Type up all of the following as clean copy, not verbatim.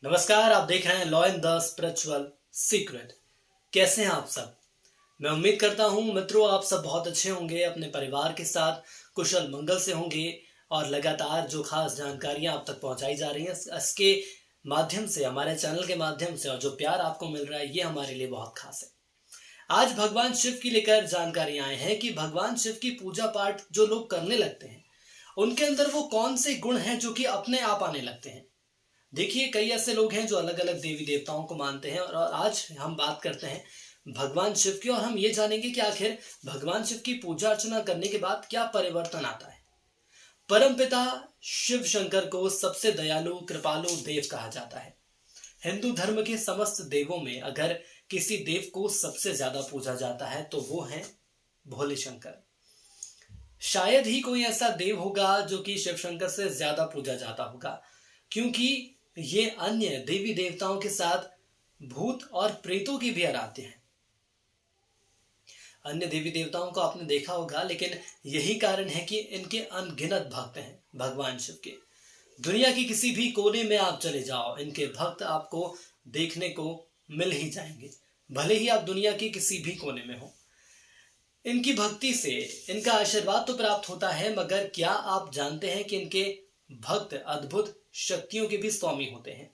नमस्कार, आप देख रहे हैं law in the spiritual secret. कैसे हैं आप सब? मैं उम्मीद करता हूं मित्रों आप सब बहुत अच्छे होंगे, अपने परिवार के साथ कुशल मंगल से होंगे और लगातार जो खास जानकारियां आप तक पहुंचाई जा रही हैं इसके माध्यम से, हमारे चैनल के माध्यम से, और जो प्यार आपको मिल रहा है ये हमारे लिए बहुत खास है। आज भगवान शिव की लेकर जानकारी आए हैं कि भगवान शिव की पूजा पाठ जो लोग करने लगते हैं उनके अंदर वो कौन से गुण हैं जो कि अपने आप आने लगते हैं। देखिए, कई ऐसे लोग हैं जो अलग अलग देवी देवताओं को मानते हैं और आज हम बात करते हैं भगवान शिव की और हम ये जानेंगे कि आखिर भगवान शिव की पूजा अर्चना करने के बाद क्या परिवर्तन आता है। परमपिता शिव शंकर को सबसे दयालु कृपालु देव कहा जाता है। हिंदू धर्म के समस्त देवों में अगर किसी देव को सबसे ज्यादा पूजा जाता है तो वो है भोले शंकर। शायद ही कोई ऐसा देव होगा जो कि शिव शंकर से ज्यादा पूजा जाता होगा, क्योंकि ये अन्य देवी देवताओं के साथ भूत और प्रेतों की भी आराध्य हैं। अन्य देवी देवताओं को आपने देखा होगा, लेकिन यही कारण है कि इनके अनगिनत भक्त हैं भगवान शिव के। दुनिया के किसी भी कोने में आप चले जाओ, इनके भक्त आपको देखने को मिल ही जाएंगे, भले ही आप दुनिया के किसी भी कोने में हो। इनकी भक्ति से इनका आशीर्वाद तो प्राप्त होता है, मगर क्या आप जानते हैं कि इनके भक्त अद्भुत शक्तियों के भी स्वामी होते हैं।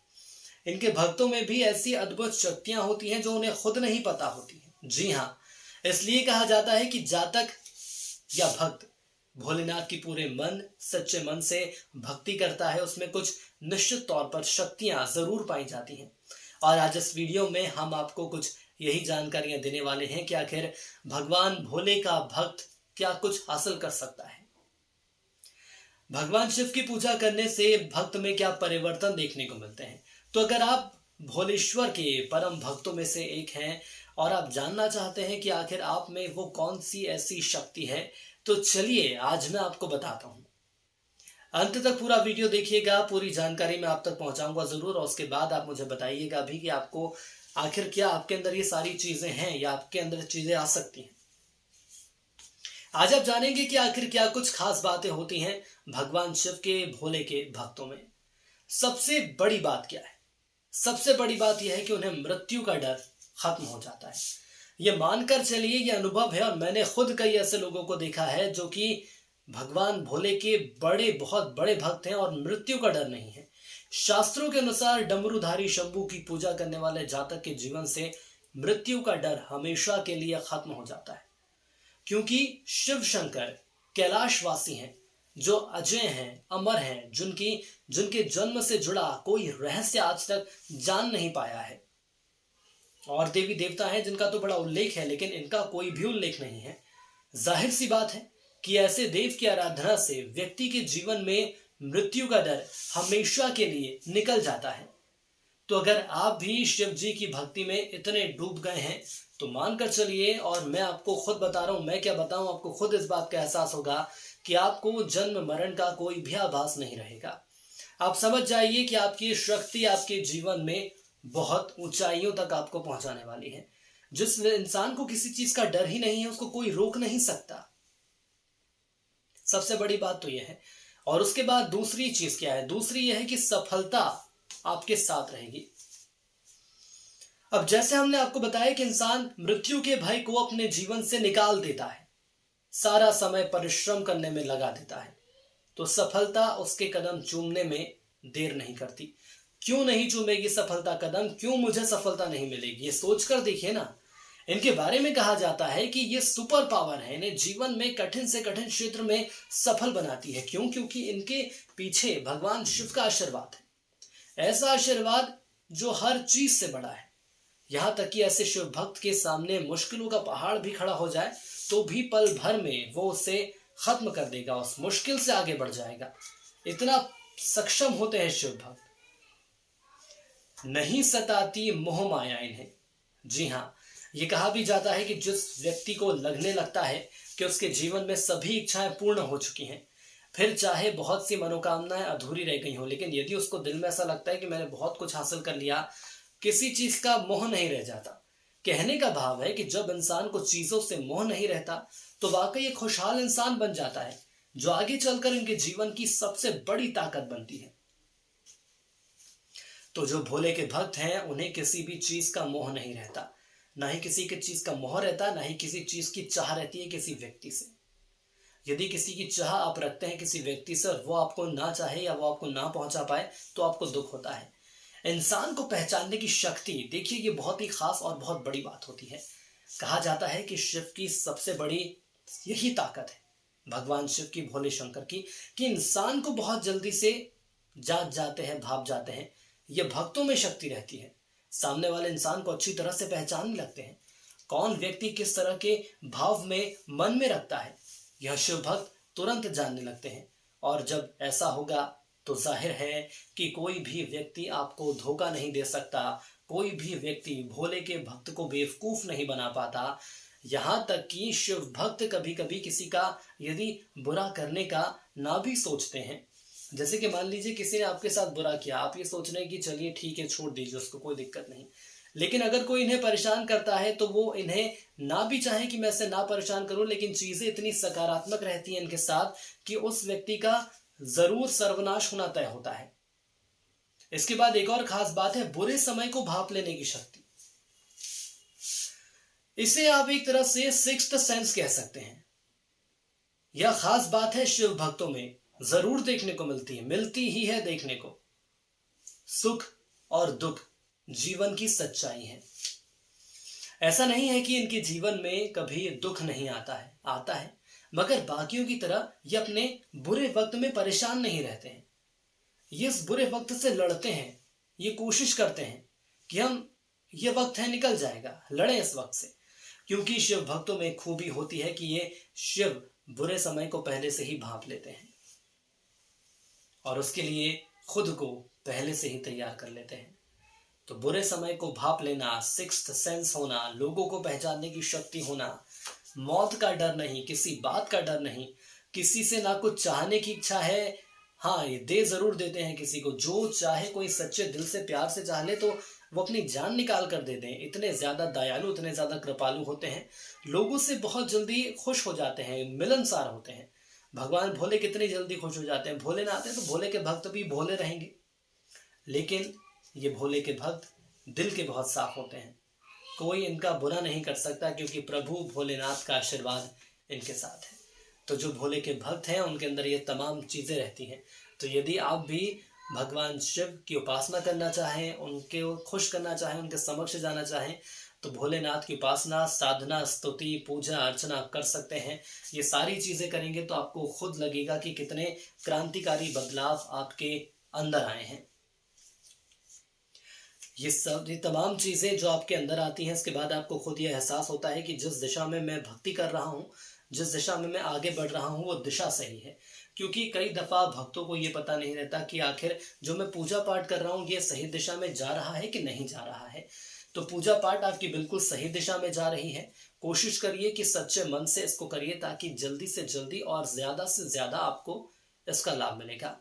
इनके भक्तों में भी ऐसी अद्भुत शक्तियां होती हैं जो उन्हें खुद नहीं पता होती हैं। जी हाँ, इसलिए कहा जाता है कि जातक या भक्त भोलेनाथ की पूरे मन सच्चे मन से भक्ति करता है, उसमें कुछ निश्चित तौर पर शक्तियां जरूर पाई जाती हैं। और आज इस वीडियो में हम आपको कुछ यही जानकारियां देने वाले हैं कि आखिर भगवान भोले का भक्त क्या कुछ हासिल कर सकता है। भगवान शिव की पूजा करने से भक्त में क्या परिवर्तन देखने को मिलते हैं। तो अगर आप भोलेश्वर के परम भक्तों में से एक हैं और आप जानना चाहते हैं कि आखिर आप में वो कौन सी ऐसी शक्ति है, तो चलिए आज मैं आपको बताता हूं। अंत तक पूरा वीडियो देखिएगा, पूरी जानकारी मैं आप तक पहुंचाऊंगा जरूर, और उसके बाद आप मुझे बताइएगा भी कि आपको आखिर क्या आपके अंदर ये सारी चीजें हैं या आपके अंदर चीजें आ सकती हैं। आज आप जानेंगे कि आखिर क्या कुछ खास बातें होती हैं भगवान शिव के भोले के भक्तों में। सबसे बड़ी बात क्या है? सबसे बड़ी बात यह है कि उन्हें मृत्यु का डर खत्म हो जाता है। यह मानकर चलिए, यह अनुभव है और मैंने खुद कई ऐसे लोगों को देखा है जो कि भगवान भोले के बहुत बड़े भक्त हैं और मृत्यु का डर नहीं है। शास्त्रों के अनुसार डमरूधारी शंभू की पूजा करने वाले जातक के जीवन से मृत्यु का डर हमेशा के लिए खत्म हो जाता है, क्योंकि शिव शंकर कैलाशवासी हैं, जो अजय हैं, अमर हैं, जिनके जन्म से जुड़ा कोई रहस्य आज तक जान नहीं पाया है। और देवी देवता हैं जिनका तो बड़ा उल्लेख है, लेकिन इनका कोई भी उल्लेख नहीं है। जाहिर सी बात है कि ऐसे देव की आराधना से व्यक्ति के जीवन में मृत्यु का डर हमेशा के लिए निकल जाता है। तो अगर आप भी शिव जी की भक्ति में इतने डूब गए हैं तो मानकर चलिए, और मैं आपको खुद बता रहा हूं, मैं क्या बताऊं, आपको खुद इस बात का एहसास होगा कि आपको जन्म मरण का कोई भी आभास नहीं रहेगा। आप समझ जाइए कि आपकी शक्ति आपके जीवन में बहुत ऊंचाइयों तक आपको पहुंचाने वाली है। जिस इंसान को किसी चीज का डर ही नहीं है उसको कोई रोक नहीं सकता। सबसे बड़ी बात तो यह है। और उसके बाद दूसरी चीज क्या है? दूसरी यह है कि सफलता आपके साथ रहेगी। अब जैसे हमने आपको बताया कि इंसान मृत्यु के भय को अपने जीवन से निकाल देता है, सारा समय परिश्रम करने में लगा देता है, तो सफलता उसके कदम चूमने में देर नहीं करती। क्यों नहीं चूमेगी सफलता कदम? क्यों मुझे सफलता नहीं मिलेगी? ये सोचकर देखिए ना। इनके बारे में कहा जाता है कि ये सुपर पावर है, इन्हें जीवन में कठिन से कठिन क्षेत्र में सफल बनाती है। क्यों? क्योंकि इनके पीछे भगवान शिव का आशीर्वाद है, ऐसा आशीर्वाद जो हर चीज से बड़ा है। यहां तक कि ऐसे शिव भक्त के सामने मुश्किलों का पहाड़ भी खड़ा हो जाए तो भी पल भर में वो उसे खत्म कर देगा, उस मुश्किल से आगे बढ़ जाएगा। इतना सक्षम होते हैं शिव भक्त। नहीं सताती मोह माया इन्हें। जी हाँ, ये कहा भी जाता है कि जिस व्यक्ति को लगने लगता है कि उसके जीवन में सभी इच्छाएं पूर्ण हो चुकी हैं, फिर चाहे बहुत सी मनोकामनाएं अधूरी रह गई हो, लेकिन यदि उसको दिल में ऐसा लगता है कि मैंने बहुत कुछ हासिल कर लिया, किसी चीज का मोह नहीं रह जाता। कहने का भाव है कि जब इंसान को चीजों से मोह नहीं रहता तो वाकई एक खुशहाल इंसान बन जाता है, जो आगे चलकर इनके जीवन की सबसे बड़ी ताकत बनती है। तो जो भोले के भक्त हैं उन्हें किसी भी चीज का मोह नहीं रहता, ना ही किसी की चीज का मोह रहता, ना ही किसी चीज की चाह रहती है किसी व्यक्ति से। यदि किसी की चाह आप रखते हैं किसी व्यक्ति से और वो आपको ना चाहे या वो आपको ना पहुंचा पाए तो आपको दुख होता है। इंसान को पहचानने की शक्ति, देखिए ये बहुत ही खास और बहुत बड़ी बात होती है। कहा जाता है कि शिव की सबसे बड़ी यही ताकत है, भगवान शिव की, भोले शंकर की, कि इंसान को बहुत जल्दी से जाग जाते हैं, भाप जाते हैं। ये भक्तों में शक्ति रहती है, सामने वाले इंसान को अच्छी तरह से पहचानने लगते हैं, कौन व्यक्ति किस तरह के भाव में मन में रखता है, यह शिव भक्त तुरंत जानने लगते हैं। और जब ऐसा होगा तो जाहिर है कि कोई भी व्यक्ति आपको धोखा नहीं दे सकता, कोई भी व्यक्ति भोले के भक्त को बेवकूफ नहीं बना पाता। यहाँ तक कि शिव भक्त कभी कभी किसी का यदि बुरा करने का ना भी सोचते हैं, जैसे कि मान लीजिए किसी ने आपके साथ बुरा किया, आप ये सोच रहे हैं कि चलिए ठीक है छोड़ दीजिए उसको, कोई दिक्कत नहीं, लेकिन अगर कोई इन्हें परेशान करता है तो वो इन्हें ना भी चाहे कि मैं इसे ना परेशान करूं, लेकिन चीजें इतनी सकारात्मक रहती हैं इनके साथ कि उस व्यक्ति का जरूर सर्वनाश होना तय होता है। इसके बाद एक और खास बात है बुरे समय को भांप लेने की शक्ति। इसे आप एक तरह से सिक्स्थ सेंस कह सकते हैं। यह खास बात है शिव भक्तों में जरूर देखने को मिलती है, मिलती ही है देखने को। सुख और दुख जीवन की सच्चाई है। ऐसा नहीं है कि इनके जीवन में कभी दुख नहीं आता है, आता है, मगर बाकियों की तरह ये अपने बुरे वक्त में परेशान नहीं रहते हैं। ये इस बुरे वक्त से लड़ते हैं, ये कोशिश करते हैं कि हम, ये वक्त है निकल जाएगा, लड़ें इस वक्त से, क्योंकि शिव भक्तों में खूबी होती है कि ये शिव बुरे समय को पहले से ही भांप लेते हैं और उसके लिए खुद को पहले से ही तैयार कर लेते हैं। तो बुरे समय को भांप लेना, सिक्स्थ सेंस होना, लोगों को पहचानने की शक्ति होना, मौत का डर नहीं, किसी बात का डर नहीं, किसी से ना कुछ चाहने की इच्छा है, हाँ ये दे जरूर देते हैं किसी को, जो चाहे कोई सच्चे दिल से प्यार से चाह ले तो वो अपनी जान निकाल कर दे दें। इतने ज्यादा दयालु, इतने ज्यादा कृपालु होते हैं, लोगों से बहुत जल्दी खुश हो जाते हैं, मिलनसार होते हैं। भगवान भोले कितनी जल्दी खुश हो जाते हैं। भोले ना आते तो भोले के भक्त भी भोले रहेंगे, लेकिन ये भोले के भक्त दिल के बहुत साफ होते हैं, कोई इनका बुरा नहीं कर सकता क्योंकि प्रभु भोलेनाथ का आशीर्वाद इनके साथ है। तो जो भोले के भक्त हैं उनके अंदर ये तमाम चीजें रहती हैं। तो यदि आप भी भगवान शिव की उपासना करना चाहें, उनके खुश करना चाहें, उनके समक्ष जाना चाहें, तो भोलेनाथ की उपासना, साधना, स्तुति, पूजा अर्चना कर सकते हैं। ये सारी चीजें करेंगे तो आपको खुद लगेगा कि कितने क्रांतिकारी बदलाव आपके अंदर आए हैं। ये तमाम चीजें जो आपके अंदर आती हैं, इसके बाद आपको खुद ये एहसास होता है कि जिस दिशा में मैं भक्ति कर रहा हूँ, जिस दिशा में मैं आगे बढ़ रहा हूँ, वो दिशा सही है। क्योंकि कई दफा भक्तों को ये पता नहीं रहता कि आखिर जो मैं पूजा पाठ कर रहा हूँ ये सही दिशा में जा रहा है कि नहीं जा रहा है। तो पूजा पाठ आपकी बिल्कुल सही दिशा में जा रही है। कोशिश करिए कि सच्चे मन से इसको करिए ताकि जल्दी से जल्दी और ज्यादा से ज्यादा आपको इसका लाभ मिलेगा।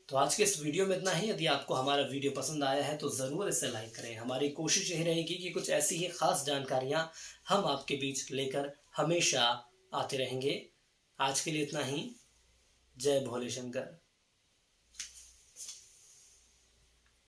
तो आज के इस वीडियो में इतना ही। यदि आपको हमारा वीडियो पसंद आया है तो ज़रूर इसे लाइक करें। हमारी कोशिश यही रहेगी कि कुछ ऐसी ही खास जानकारियां हम आपके बीच लेकर हमेशा आते रहेंगे। आज के लिए इतना ही। जय भोले शंकर।